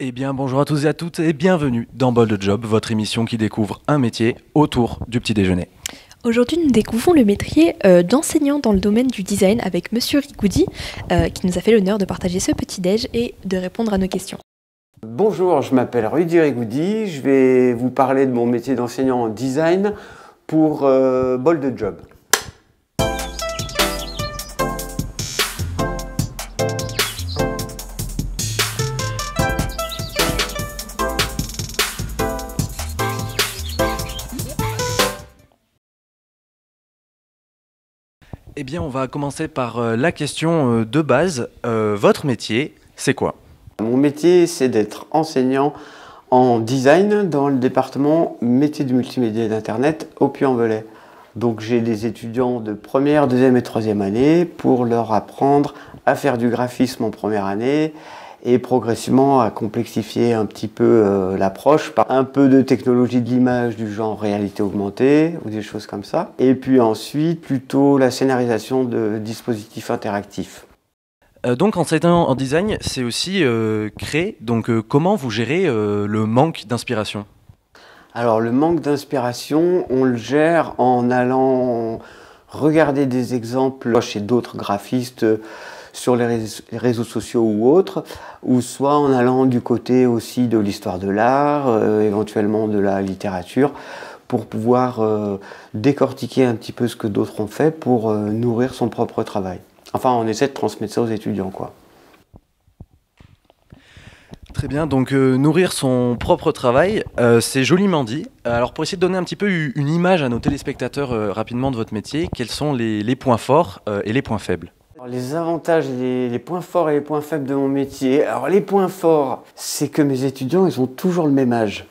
Eh bien, bonjour à tous et à toutes et bienvenue dans Bol de Job, votre émission qui découvre un métier autour du petit déjeuner. Aujourd'hui, nous découvrons le métier d'enseignant dans le domaine du design avec Monsieur Rigoudi, qui nous a fait l'honneur de partager ce petit-déj et de répondre à nos questions. Bonjour, je m'appelle Rudy Rigoudi, je vais vous parler de mon métier d'enseignant en design pour Bol de Job. Eh bien, on va commencer par la question de base. Votre métier, c'est quoi ? Mon métier, c'est d'être enseignant en design dans le département métier du multimédia et d'Internet au Puy-en-Velay. Donc j'ai des étudiants de première, deuxième et troisième année pour leur apprendre à faire du graphisme en première année et progressivement à complexifier un petit peu l'approche par un peu de technologie de l'image du genre réalité augmentée ou des choses comme ça. Et puis ensuite, plutôt la scénarisation de dispositifs interactifs. Donc, enseignant en design, c'est aussi créer. Donc, comment vous gérez le manque d'inspiration ? Alors le manque d'inspiration, on le gère en allant regarder des exemples chez d'autres graphistes sur les réseaux sociaux ou autres, ou soit en allant du côté aussi de l'histoire de l'art, éventuellement de la littérature, pour pouvoir décortiquer un petit peu ce que d'autres ont fait pour nourrir son propre travail. Enfin, on essaie de transmettre ça aux étudiants, quoi. Très bien, donc nourrir son propre travail, c'est joliment dit. Alors pour essayer de donner un petit peu une image à nos téléspectateurs rapidement de votre métier, quels sont les points forts et les points faibles ? Alors, les avantages, les points forts et les points faibles de mon métier. Alors les points forts, c'est que mes étudiants, ils ont toujours le même âge.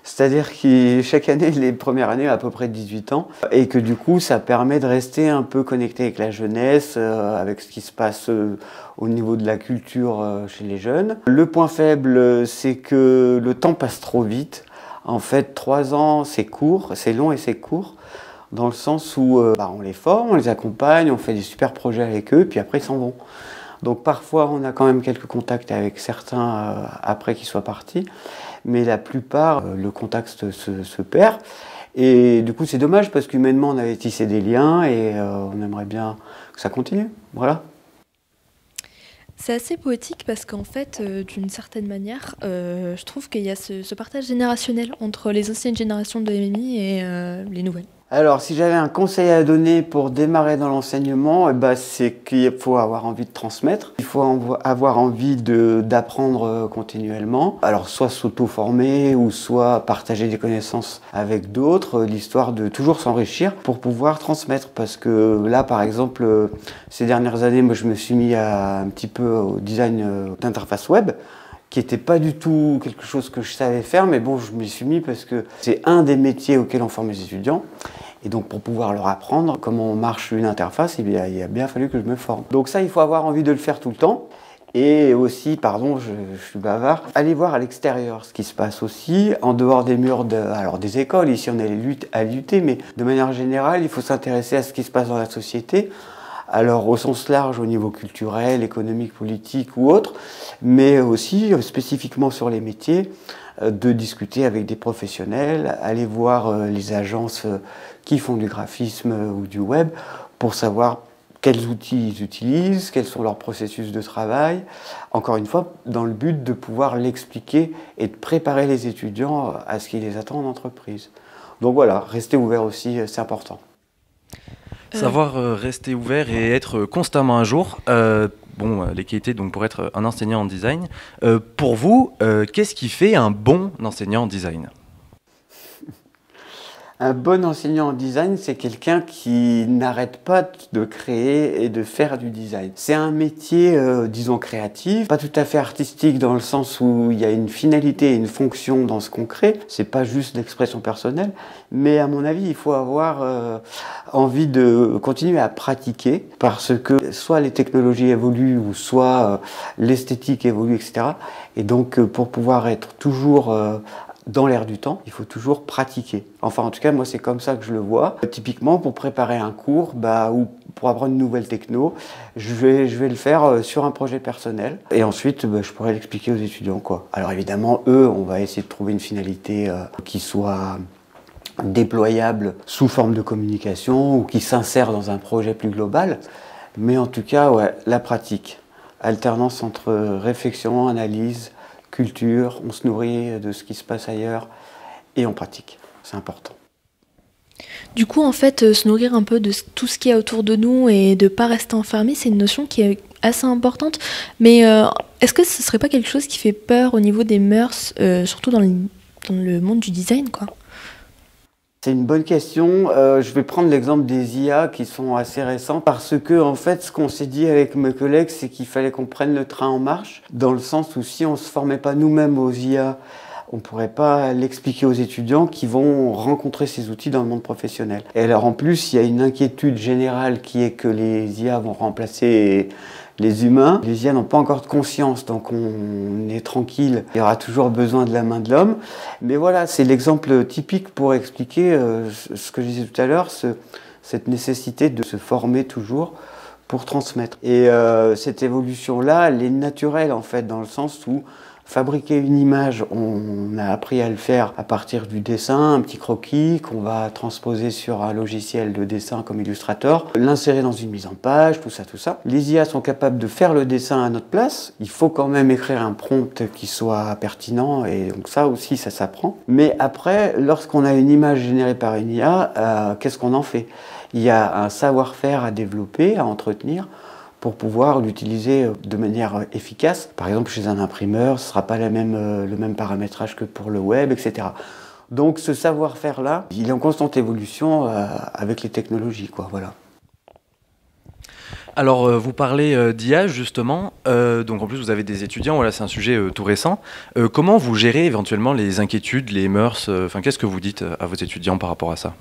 C'est-à-dire que chaque année, les premières années, à peu près 18 ans, et que du coup, ça permet de rester un peu connecté avec la jeunesse, avec ce qui se passe au niveau de la culture chez les jeunes. Le point faible, c'est que le temps passe trop vite. En fait, 3 ans, c'est court, c'est long et c'est court, dans le sens où on les forme, on les accompagne, on fait des super projets avec eux, puis après, ils s'en vont. Donc parfois, on a quand même quelques contacts avec certains après qu'ils soient partis, mais la plupart, le contact se perd. Et du coup, c'est dommage parce qu'humainement, on avait tissé des liens et on aimerait bien que ça continue. Voilà. C'est assez poétique parce qu'en fait, d'une certaine manière, je trouve qu'il y a ce partage générationnel entre les anciennes générations de MMI et les nouvelles. Alors, si j'avais un conseil à donner pour démarrer dans l'enseignement, c'est qu'il faut avoir envie de transmettre. Il faut avoir envie d'apprendre continuellement. Alors, soit s'auto-former ou soit partager des connaissances avec d'autres, l'histoire de toujours s'enrichir pour pouvoir transmettre. Parce que là, par exemple, ces dernières années, moi, je me suis mis un petit peu au design d'interface web, qui n'était pas du tout quelque chose que je savais faire, mais bon, je m'y suis mis parce que c'est un des métiers auxquels on forme les étudiants. Et donc, pour pouvoir leur apprendre comment marche une interface, il a bien fallu que je me forme. Donc ça, il faut avoir envie de le faire tout le temps. Et aussi, pardon, je suis bavard, aller voir à l'extérieur ce qui se passe aussi, en dehors des murs des écoles. Ici, on est à l'IUT, mais de manière générale, il faut s'intéresser à ce qui se passe dans la société. Alors au sens large, au niveau culturel, économique, politique ou autre, mais aussi spécifiquement sur les métiers, de discuter avec des professionnels, aller voir les agences qui font du graphisme ou du web pour savoir quels outils ils utilisent, quels sont leurs processus de travail, encore une fois, dans le but de pouvoir l'expliquer et de préparer les étudiants à ce qui les attend en entreprise. Donc voilà, rester ouvert aussi, c'est important. Savoir rester ouvert et être constamment à jour. Les qualités donc, pour être un enseignant en design. Pour vous, qu'est-ce qui fait un bon enseignant en design ? Un bon enseignant en design, c'est quelqu'un qui n'arrête pas de créer et de faire du design. C'est un métier, disons, créatif, pas tout à fait artistique dans le sens où il y a une finalité et une fonction dans ce qu'on crée. C'est pas juste l'expression personnelle, mais à mon avis, il faut avoir envie de continuer à pratiquer parce que soit les technologies évoluent ou soit l'esthétique évolue, etc. Et donc, pour pouvoir être toujours dans l'air du temps, il faut toujours pratiquer. Enfin, en tout cas, moi, c'est comme ça que je le vois. Typiquement, pour préparer un cours, ou pour apprendre une nouvelle techno, je vais le faire sur un projet personnel. Et ensuite, je pourrais l'expliquer aux étudiants, quoi. Alors évidemment, eux, on va essayer de trouver une finalité qui soit déployable sous forme de communication ou qui s'insère dans un projet plus global. Mais en tout cas, ouais, la pratique. Alternance entre réflexion, analyse, culture, on se nourrit de ce qui se passe ailleurs et on pratique. C'est important. Du coup, en fait, se nourrir un peu de tout ce qu'il y a autour de nous et de ne pas rester enfermé, c'est une notion qui est assez importante. Mais est-ce que ce ne serait pas quelque chose qui fait peur au niveau des mœurs, surtout dans le monde du design, quoi? C'est une bonne question. Je vais prendre l'exemple des IA qui sont assez récents parce que, en fait, ce qu'on s'est dit avec mes collègues, c'est qu'il fallait qu'on prenne le train en marche, dans le sens où si on ne se formait pas nous-mêmes aux IA, on ne pourrait pas l'expliquer aux étudiants qui vont rencontrer ces outils dans le monde professionnel. Et alors, en plus, il y a une inquiétude générale qui est que les IA vont remplacer les humains. Les IA n'ont pas encore de conscience, donc on est tranquille. Il y aura toujours besoin de la main de l'homme. Mais voilà, c'est l'exemple typique pour expliquer ce que je disais tout à l'heure, cette nécessité de se former toujours pour transmettre. Et cette évolution-là, elle est naturelle en fait, dans le sens où fabriquer une image, on a appris à le faire à partir du dessin, un petit croquis qu'on va transposer sur un logiciel de dessin comme Illustrator, l'insérer dans une mise en page, tout ça, tout ça. Les IA sont capables de faire le dessin à notre place. Il faut quand même écrire un prompt qui soit pertinent et donc ça aussi, ça s'apprend. Mais après, lorsqu'on a une image générée par une IA, qu'est-ce qu'on en fait? Il y a un savoir-faire à développer, à entretenir, pour pouvoir l'utiliser de manière efficace. Par exemple, chez un imprimeur, ce ne sera pas le même paramétrage que pour le web, etc. Donc ce savoir-faire-là, il est en constante évolution avec les technologies, quoi, voilà. Alors, vous parlez d'IA, justement. Donc, en plus, vous avez des étudiants. Voilà, c'est un sujet tout récent. Comment vous gérez éventuellement les inquiétudes, les mœurs? Qu'est-ce que vous dites à vos étudiants par rapport à ça?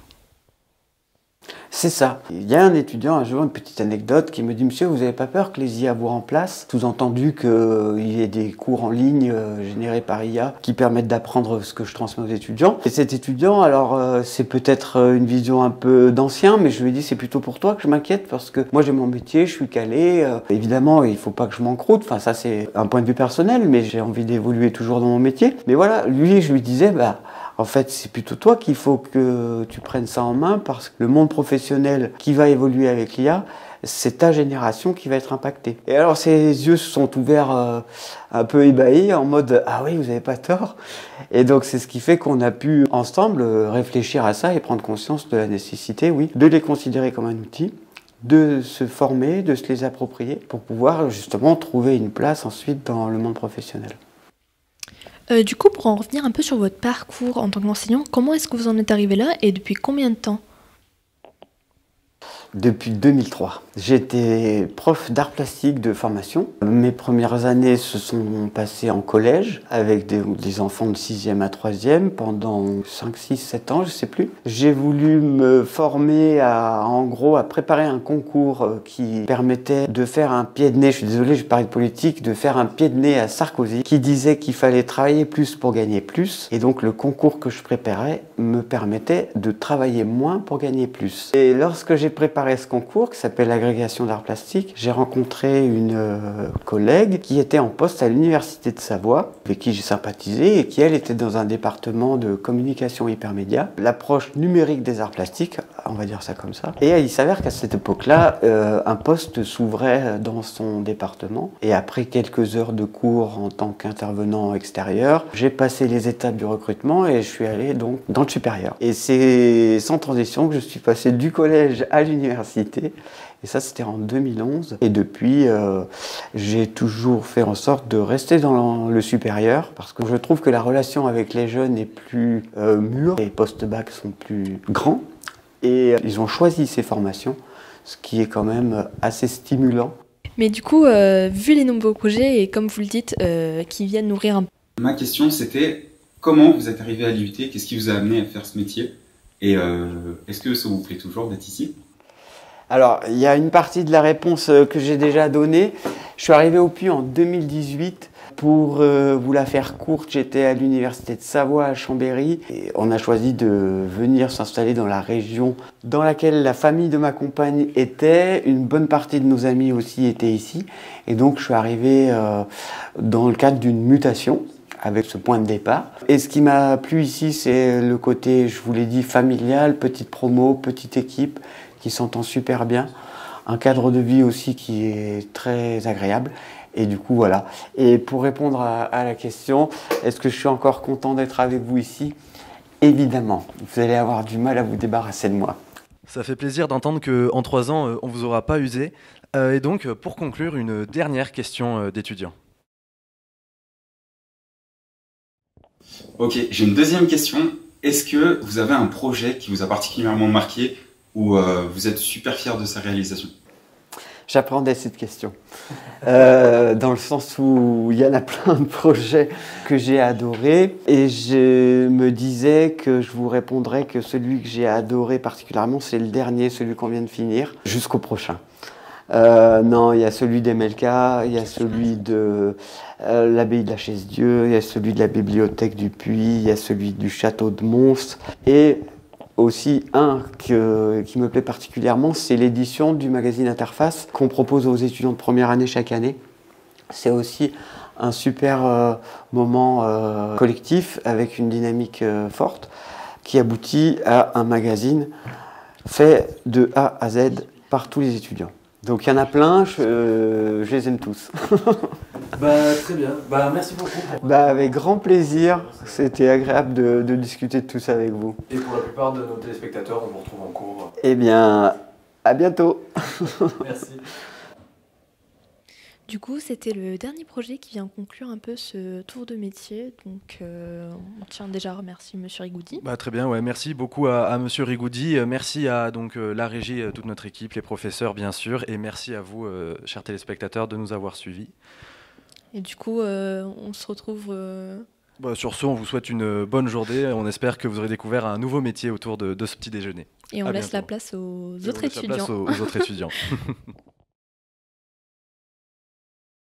C'est ça. Il y a un étudiant, un jour, une petite anecdote, qui me dit « Monsieur, vous n'avez pas peur que les IA vous remplacent ?» Sous-entendu qu'il y ait des cours en ligne générés par IA qui permettent d'apprendre ce que je transmets aux étudiants. Et cet étudiant, alors c'est peut-être une vision un peu d'ancien, mais je lui ai dit « C'est plutôt pour toi que je m'inquiète parce que moi j'ai mon métier, je suis calé. Évidemment, il ne faut pas que je m'encroute. Enfin, ça c'est un point de vue personnel, mais j'ai envie d'évoluer toujours dans mon métier. » Mais voilà, lui, je lui disais « En fait, c'est plutôt toi qu'il faut que tu prennes ça en main parce que le monde professionnel qui va évoluer avec l'IA, c'est ta génération qui va être impactée. » Et alors ses yeux se sont ouverts un peu ébahis en mode « Ah oui, vous n'avez pas tort ». Et donc c'est ce qui fait qu'on a pu ensemble réfléchir à ça et prendre conscience de la nécessité, oui, de les considérer comme un outil, de se former, de se les approprier pour pouvoir justement trouver une place ensuite dans le monde professionnel. Du coup, pour en revenir un peu sur votre parcours en tant qu'enseignant, comment est-ce que vous en êtes arrivé là et depuis combien de temps? Depuis 2003. J'étais prof d'art plastique de formation. Mes premières années se sont passées en collège avec des enfants de 6e à 3e pendant 5, 6, 7 ans, je ne sais plus. J'ai voulu me former en gros à préparer un concours qui permettait de faire un pied de nez, je suis désolé, je parle de politique, de faire un pied de nez à Sarkozy qui disait qu'il fallait travailler plus pour gagner plus. Et donc le concours que je préparais me permettait de travailler moins pour gagner plus. Et lorsque j'ai préparé ce concours qui s'appelle l'agrégation d'art plastique, j'ai rencontré une collègue qui était en poste à l'université de Savoie, avec qui j'ai sympathisé et qui elle était dans un département de communication hypermédia, l'approche numérique des arts plastiques, on va dire ça comme ça. Et il s'avère qu'à cette époque-là, un poste s'ouvrait dans son département et après quelques heures de cours en tant qu'intervenant extérieur, j'ai passé les étapes du recrutement et je suis allé donc dans le supérieur. Et c'est sans transition que je suis passé du collège à l'université. Et ça, c'était en 2011. Et depuis, j'ai toujours fait en sorte de rester dans le supérieur parce que je trouve que la relation avec les jeunes est plus mûre. Les post-bac sont plus grands et ils ont choisi ces formations, ce qui est quand même assez stimulant. Mais du coup, vu les nombreux projets et comme vous le dites, qui viennent nourrir un peu. Ma question, c'était comment vous êtes arrivé à l'IUT? Qu'est-ce qui vous a amené à faire ce métier? Et est-ce que ça vous plaît toujours d'être ici? Alors, il y a une partie de la réponse que j'ai déjà donnée. Je suis arrivé au Puy en 2018 Pour vous la faire courte, j'étais à l'université de Savoie à Chambéry et on a choisi de venir s'installer dans la région dans laquelle la famille de ma compagne était. Une bonne partie de nos amis aussi étaient ici et donc je suis arrivé dans le cadre d'une mutation avec ce point de départ. Et ce qui m'a plu ici, c'est le côté, je vous l'ai dit, familial, petite promo, petite équipe qui s'entend super bien. Un cadre de vie aussi qui est très agréable. Et du coup, voilà. Et pour répondre à la question, est-ce que je suis encore content d'être avec vous ici? Évidemment, vous allez avoir du mal à vous débarrasser de moi. Ça fait plaisir d'entendre qu'en 3 ans, on ne vous aura pas usé. Et donc, pour conclure, une dernière question d'étudiant. Ok, j'ai une deuxième question. Est-ce que vous avez un projet qui vous a particulièrement marqué ou vous êtes super fier de sa réalisation? J'appréhendais cette question. Dans le sens où il y en a plein de projets que j'ai adorés et je me disais que je vous répondrais que celui que j'ai adoré particulièrement, c'est le dernier, celui qu'on vient de finir, jusqu'au prochain. Non, il y a celui d'Emelka, il y a celui de l'abbaye de la Chaise-Dieu, il y a celui de la bibliothèque du Puy, il y a celui du château de Mons et aussi un qui me plaît particulièrement, c'est l'édition du magazine Interface qu'on propose aux étudiants de première année chaque année. C'est aussi un super moment collectif avec une dynamique forte qui aboutit à un magazine fait de A à Z par tous les étudiants. Donc il y en a plein, je les aime tous. Très bien, merci beaucoup. Avec grand plaisir, c'était agréable de discuter de tout ça avec vous. Et pour la plupart de nos téléspectateurs, on vous retrouve en cours. Eh bien, à bientôt. Merci. Du coup, c'était le dernier projet qui vient conclure un peu ce tour de métier. Donc, on tient déjà à remercier Monsieur Rigoudi. Très bien, ouais, merci beaucoup à Monsieur Rigoudi. Merci à donc, la régie, toute notre équipe, les professeurs bien sûr. Et merci à vous, chers téléspectateurs, de nous avoir suivis. Et du coup, on se retrouve... Sur ce, on vous souhaite une bonne journée. On espère que vous aurez découvert un nouveau métier autour de ce petit déjeuner. Et on laisse la place aux autres étudiants. aux autres étudiants.